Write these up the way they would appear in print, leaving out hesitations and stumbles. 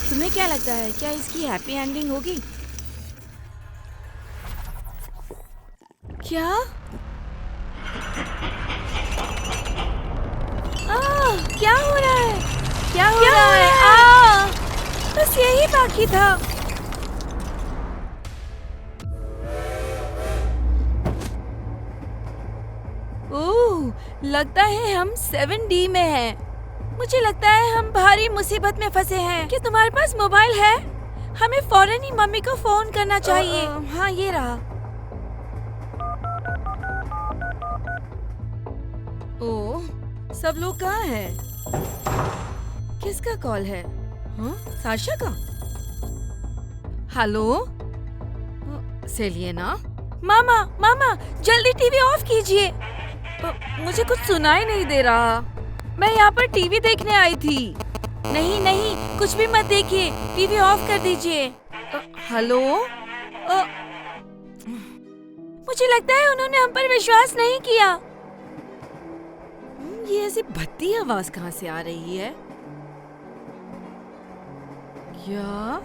तुम्हें क्या लगता है, क्या इसकी हैप्पी एंडिंग होगी? क्या? क्या हो रहा है? क्या हो रहा है? बस यही बाकी था। ओह, लगता है हम 7D में हैं। मुझे लगता है हम भारी मुसीबत में फंसे हैं। क्या तुम्हारे पास मोबाइल है? हमें फौरन ही मम्मी को फोन करना चाहिए। हाँ, ये रहा। ओह, सब लोग कहाँ हैं? किसका कॉल है? हाँ, साशा का। Hello, Selina. मामा, मामा, जल्दी टीवी ऑफ कीजिए। मुझे कुछ सुनाई नहीं दे रहा। मैं यहाँ पर टीवी देखने आई थी। नहीं नहीं, कुछ भी मत देखिए, टीवी ऑफ कर दीजिए। हेलो, मुझे लगता है उन्होंने हम पर विश्वास नहीं किया। ये ऐसी भद्दी आवाज कहाँ से आ रही है? क्या?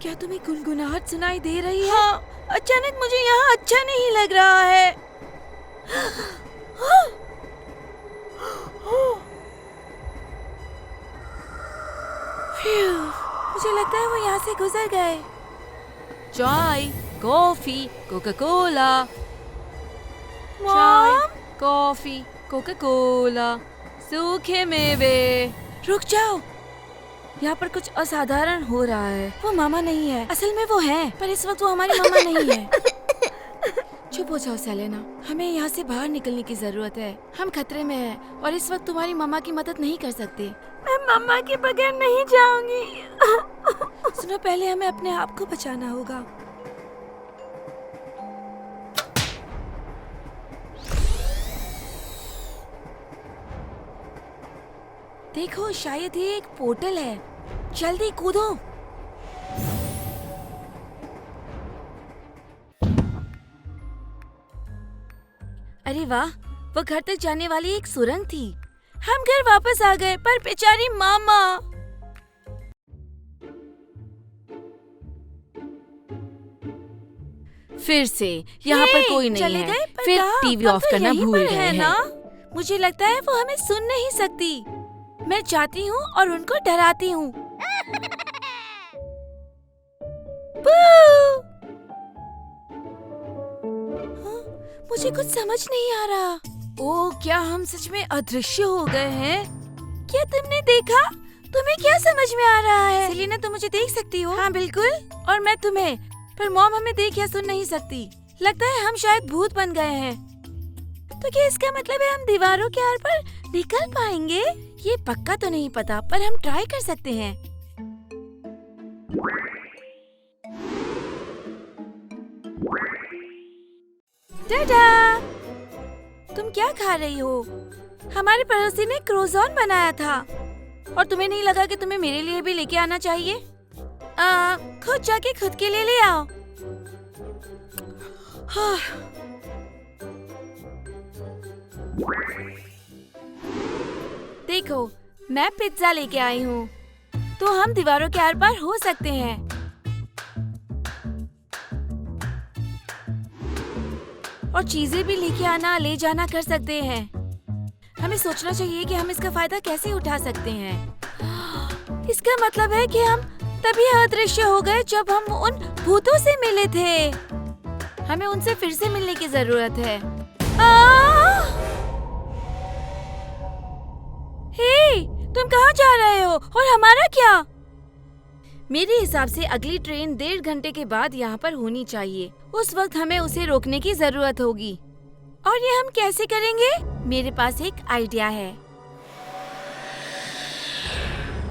क्या तुम्हें गुनगुनाहट सुनाई दे रही है? हाँ, अचानक मुझे यहाँ अच्छा नहीं लग रहा है। मुझे लगता है वो यहाँ से गुजर गए। चाय, कॉफी, कोका कोला। चाय, कॉफी, कोका कोला, सूखे मेवे। रुक जाओ, यहाँ पर कुछ असाधारण हो रहा है। वो मामा नहीं है, असल में वो है, पर इस वक्त वो हमारी मामा नहीं है। चुप हो जाओ सेलेना, हमें यहाँ से बाहर निकलने की जरूरत है। हम खतरे में हैं और इस वक्त तुम्हारी मामा की मदद नहीं कर सकते। मैं मामा के बगैर नहीं जाऊंगी। सुनो, पहले हमें अपने आप को बचाना होगा। देखो, शायद ये एक पोर्टल है। जल्दी कूदो। अरे वाह, वो घर तक जाने वाली एक सुरंग थी। हम घर वापस आ गए, पर बेचारी मामा। फिर से यहाँ पर कोई नहीं है। फिर टीवी ऑफ करना भूल गए हैं ना? मुझे लगता है वो हमें सुन नहीं सकती। मैं जाती हूँ और उनको डराती हूँ। मुझे कुछ समझ नहीं आ रहा। ओह, क्या हम सच में अदृश्य हो गए हैं? क्या तुमने देखा? तुम्हें क्या समझ में आ रहा है? सेलिना, तुम मुझे देख सकती हो? हाँ बिल्कुल, और मैं तुम्हें, पर मॉम हमें देख या सुन नहीं सकती। लगता है हम शायद भूत बन गए हैं। तो क्या इसका मतलब है हम दीवारों के आर पर निकल पाएंगे? ये पक्का तो नहीं पता, पर हम ट्राई कर सकते हैं। टाटा! तुम क्या खा रही हो? हमारे पड़ोसी ने क्रोज़ॉन बनाया था। और तुम्हें नहीं लगा कि तुम्हें मेरे लिए भी लेके आना चाहिए? खुद जाके खुद के लिए ले आओ। हाँ। देखो, मैं पिज्जा लेके आई हूँ, तो हम दीवारों के आर पार हो सकते हैं। और चीजें भी लेके आना ले जाना कर सकते हैं। हमें सोचना चाहिए कि हम इसका फायदा कैसे उठा सकते हैं। इसका मतलब है कि हम तभी अदृश्य हो गए जब हम उन भूतों से मिले थे। हमें उनसे फिर से मिलने की जरूरत है। हे, तुम कहाँ जा रहे हो? और हमारा क्या? मेरे हिसाब से अगली ट्रेन 1.5 घंटे के बाद यहाँ पर होनी चाहिए। उस वक्त हमें उसे रोकने की जरूरत होगी। और ये हम कैसे करेंगे? मेरे पास एक आइडिया है।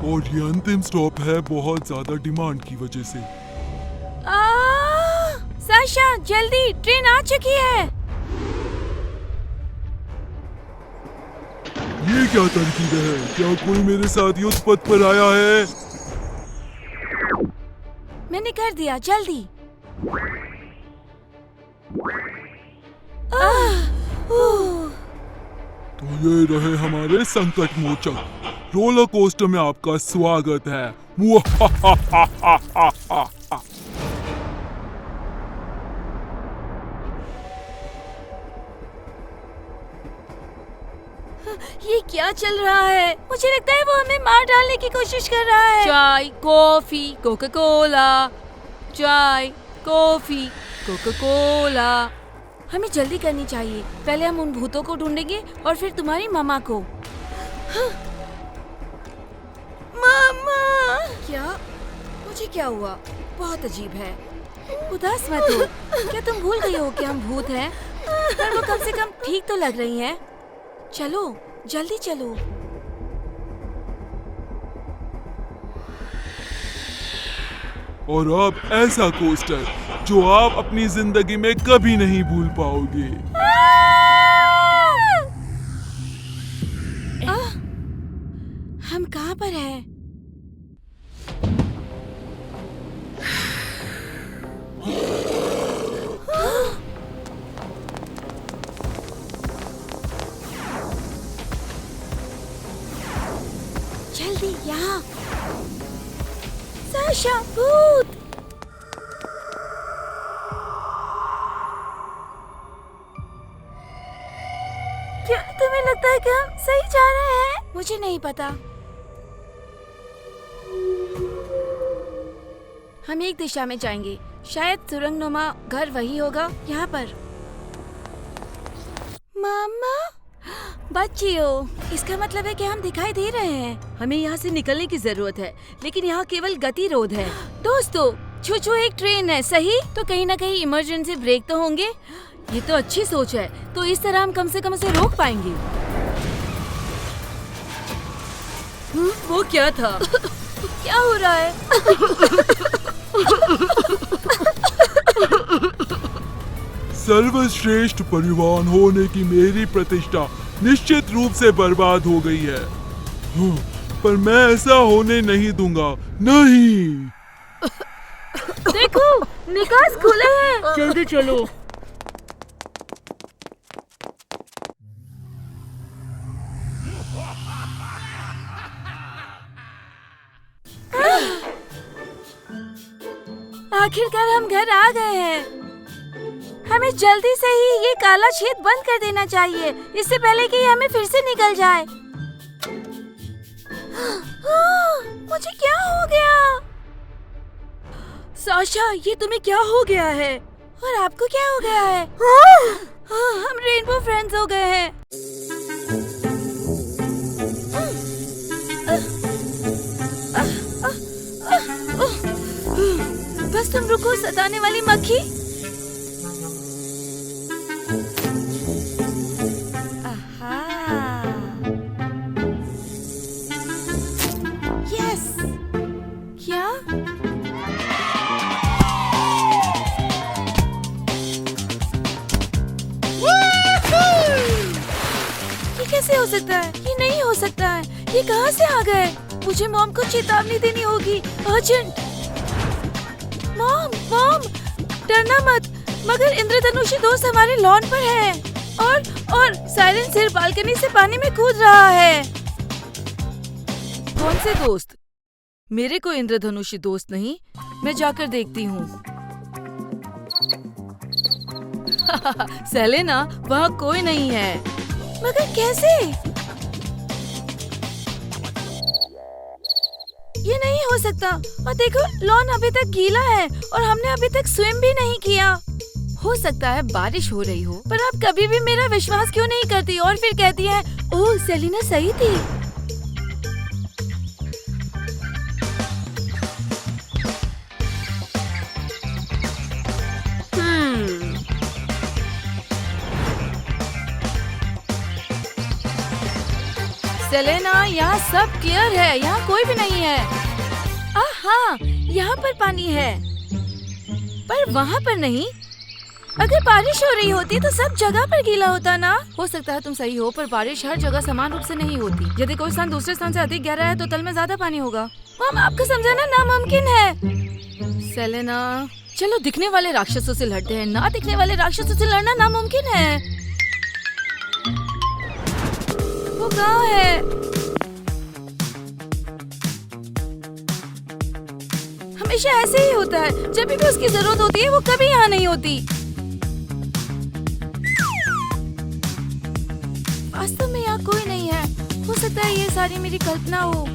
और ये अंतिम स्टॉप है बहुत ज्यादा डिमांड की वजह से। साशा, जल्दी, ट्रेन आ चुकी है। ये क्या तरकीब है? क्या कोई मेरे साथ युद्ध पथ पर आया है? मैंने कर दिया, जल्दी। तो ये रहे हमारे संकट मोचक। रोलर कोस्टर में आपका स्वागत है। ये क्या चल रहा है? मुझे लगता है वो हमें मार डालने की कोशिश कर रहा है। चाय, कॉफी, कोका कोला। चाय, कॉफी, कोका कोला। हमें जल्दी करनी चाहिए। पहले हम उन भूतों को ढूंढेंगे और फिर तुम्हारी मामा को। हाँ। मामा! क्या? मुझे क्या हुआ? बहुत अजीब है। उदास मत हो। क्या तुम भूल गई हो कि हम भूत हैं? पर वो कम से कम ठीक तो लग रही हैं। चलो, जल्दी चलो। और अब ऐसा कोस्टर जो आप अपनी जिंदगी में कभी नहीं भूल पाओगे। हम कहाँ पर हैं? जल्दी यहाँ। साशा, भूत! क्या तुम्हें लगता है कि हम सही जा रहे हैं? मुझे नहीं पता। हम एक दिशा में जाएंगे। शायद सुरंगनुमा घर वही होगा, यहाँ पर। मामा, बच्चियों, इसका मतलब है कि हम दिखाई दे रहे हैं। हमें यहाँ से निकलने की जरूरत है, लेकिन यहाँ केवल गतिरोध है। दोस्तों, छू एक ट्रेन है, सही? तो कहीं न कहीं इमरजेंसी ब्रेक तो होंगे। ये तो अच्छी सोच है। तो इस तरह हम कम से कम उसे रोक पाएंगे। वो क्या था? क्या हो रहा है? सर्वश्रेष्ठ परिवहन होने की मेरी प्रतिष्ठा निश्चित रूप से बर्बाद हो गई है। पर मैं ऐसा होने नहीं दूंगा। नहीं। देखो, निकास खुले हैं। जल्दी चलो। आखिरकार हम घर आ गए हैं। हमें जल्दी से ही ये काला छेद बंद कर देना चाहिए, इससे पहले कि ये हमें फिर से निकल जाए। मुझे क्या हो गया? साशा, ये तुम्हें क्या हो गया है? और आपको क्या हो गया है? हम रेनबो फ्रेंड्स हो गए हैं। बस तुम रुको, सताने वाली मक्खी। यस। क्या? ये कैसे हो सकता है? ये नहीं हो सकता है। ये कहाँ से आ गए? मुझे मॉम को चेतावनी देनी होगी, अर्जेंट। मॉम, डरना मत, मगर इंद्रधनुषी दोस्त हमारे लॉन पर है और साइलेंट सिर बालकनी से पानी में कूद रहा है। कौन से दोस्त? मेरे को इंद्रधनुषी दोस्त नहीं, मैं जाकर देखती हूँ। सेलेना, वहाँ कोई नहीं है। मगर कैसे? ये नहीं हो सकता। और देखो, लॉन अभी तक गीला है और हमने अभी तक स्विम भी नहीं किया। हो सकता है बारिश हो रही हो, पर आप कभी भी मेरा विश्वास क्यों नहीं करती और फिर कहती हैं, ओह सेलिना सही थी। सेलेना, यहाँ सब क्लियर है, यहाँ कोई भी नहीं है। हाँ, यहाँ पर पानी है, पर वहाँ पर नहीं। अगर बारिश हो रही होती तो सब जगह पर गीला होता ना। हो सकता है तुम सही हो, पर बारिश हर जगह समान रूप से नहीं होती। यदि कोई स्थान दूसरे स्थान से अधिक गहरा है तो तल में ज्यादा पानी होगा। मॉम, आपको समझाना नामुमकिन है। सेलेना, चलो दिखने वाले राक्षसों से लड़ते हैं। ना दिखने वाले राक्षसों से लड़ना नामुमकिन है। वो कहाँ है? हमेशा ऐसे ही होता है, जब भी उसकी जरूरत होती है वो कभी यहाँ नहीं होती। वास्तव में यहाँ कोई नहीं है। हो सकता है ये सारी मेरी कल्पना हो।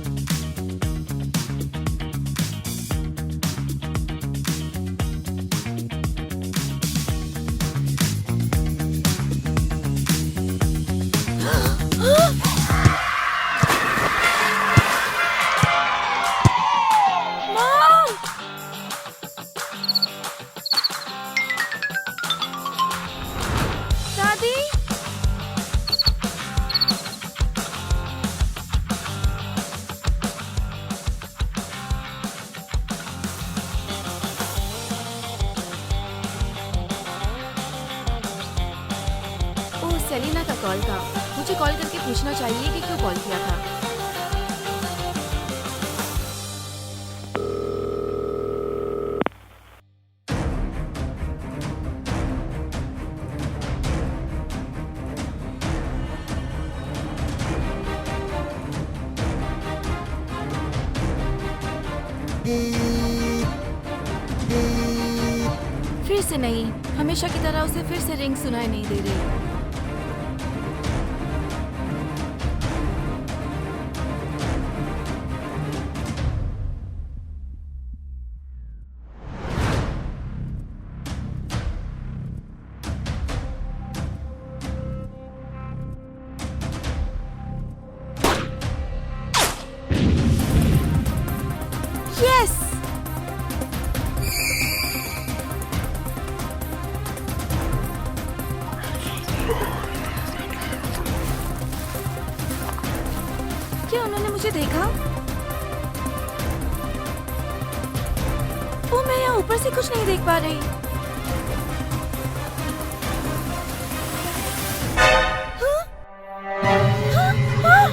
मॉम! दादी! ओह, सेलिना का कॉल था। मुझे कॉल करके पूछना चाहिए कि क्यों कॉल किया था। फिर से नहीं, हमेशा की तरह उसे फिर से रिंग सुनाई नहीं दे रही। यस! क्या उन्होंने मुझे देखा? ओ, मैं यहाँ ऊपर से कुछ नहीं देख पा रही। हाँ? हाँ? हाँ?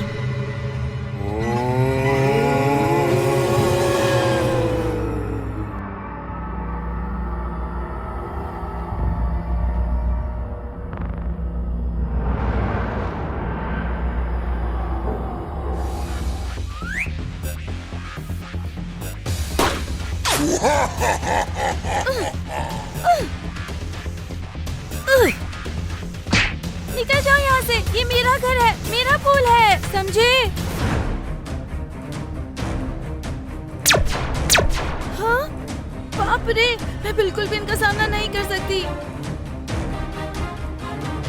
निकल जाओ यहाँ से। ये मेरा घर है, मेरा पूल है, समझे? हाँ? बाप रे, मैं बिल्कुल भी इनका सामना नहीं कर सकती।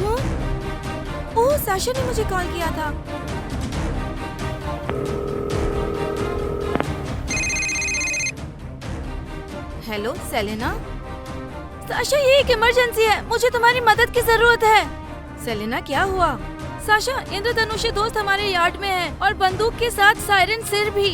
हाँ? ओह, साशा ने मुझे कॉल किया था। Hello Selena. साशा, ये एक इमरजेंसी है, मुझे तुम्हारी मदद की जरूरत है। सेलेना, क्या हुआ? साशा, इंद्रधनुष्य दोस्त हमारे यार्ड में है और बंदूक के साथ सायरन सिर भी।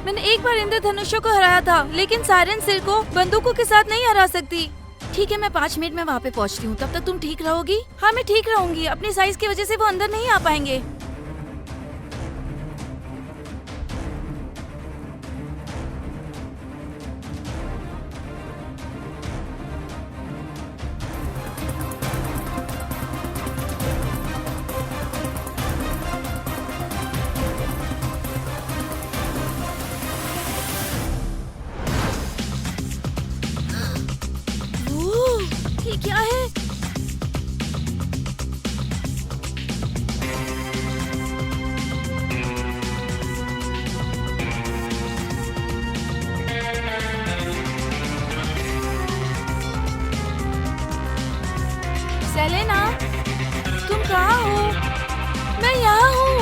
मैंने एक बार इंद्रधनुष्य को हराया था, लेकिन सायरन सिर को बंदूकों के साथ नहीं हरा सकती। ठीक है, मैं 5 मिनट में वहाँ पे पहुँचती हूँ। तब तक तुम ठीक रहोगी? हाँ, मैं ठीक रहूंगी। अपनी साइज की वजह से वो अंदर नहीं आ पाएंगे। ये क्या है? सेलेना, तुम कहाँ हो? मैं यहाँ हूँ।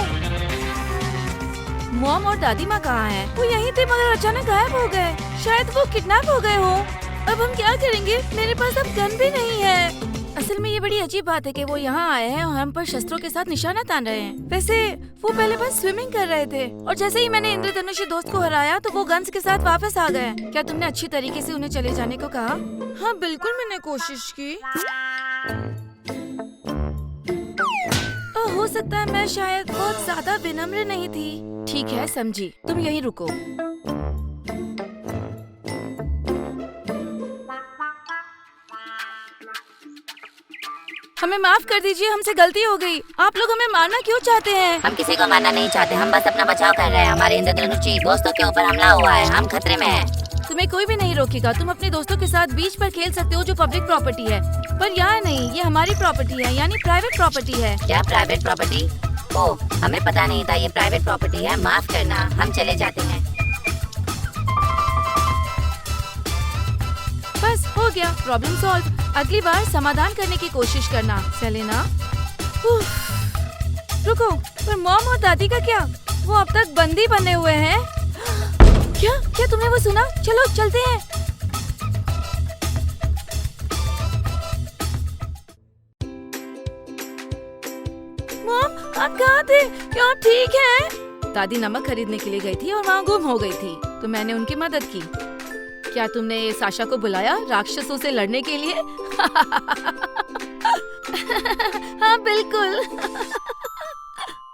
मॉम और दादी माँ कहाँ हैं? वो यहीं थे मगर अचानक गायब हो गए। शायद वो किडनैप हो गए हो। अब हम क्या करेंगे? मेरे पास अब गन भी नहीं है। असल में ये बड़ी अजीब बात है कि वो यहाँ आए हैं और हम पर शस्त्रों के साथ निशाना तान रहे हैं। वैसे वो पहले बस स्विमिंग कर रहे थे और जैसे ही मैंने इंद्रधनुष दोस्त को हराया तो वो गन्स के साथ वापस आ गए। क्या तुमने अच्छी तरीके से उन्हें चले जाने को कहा? हाँ बिल्कुल, मैंने कोशिश की। हो सकता है मैं शायद बहुत ज्यादा विनम्र नहीं थी। ठीक है, समझी। तुम यहीं रुको। हमें माफ कर दीजिए, हमसे गलती हो गई। आप लोग हमें मारना क्यों चाहते हैं? हम किसी को मारना नहीं चाहते, हम बस अपना बचाव कर रहे हैं। हमारे इंद्रधनुषी दोस्तों के ऊपर हमला हुआ है, हम खतरे में हैं। तुम्हें कोई भी नहीं रोकेगा। तुम अपने दोस्तों के साथ बीच पर खेल सकते हो, जो पब्लिक प्रॉपर्टी है, पर यहाँ नहीं। ये हमारी प्रॉपर्टी है, यानी प्राइवेट प्रॉपर्टी है। क्या प्राइवेट प्रॉपर्टी? ओह, हमें पता नहीं था ये प्राइवेट प्रॉपर्टी है, माफ करना, हम चले जाते हैं। बस हो गया, प्रॉब्लम सॉल्व। अगली बार समाधान करने की कोशिश करना, सेलेना। रुको, पर मॉम और दादी का क्या? वो अब तक बंदी बने हुए हैं। क्या तुमने वो सुना? चलो चलते हैं। मॉम, आप कहाँ थे? क्या आप ठीक हैं? दादी नमक खरीदने के लिए गई थी और वहाँ गुम हो गई थी, तो मैंने उनकी मदद की। क्या तुमने साशा को बुलाया राक्षसों से लड़ने के लिए? हाँ बिल्कुल।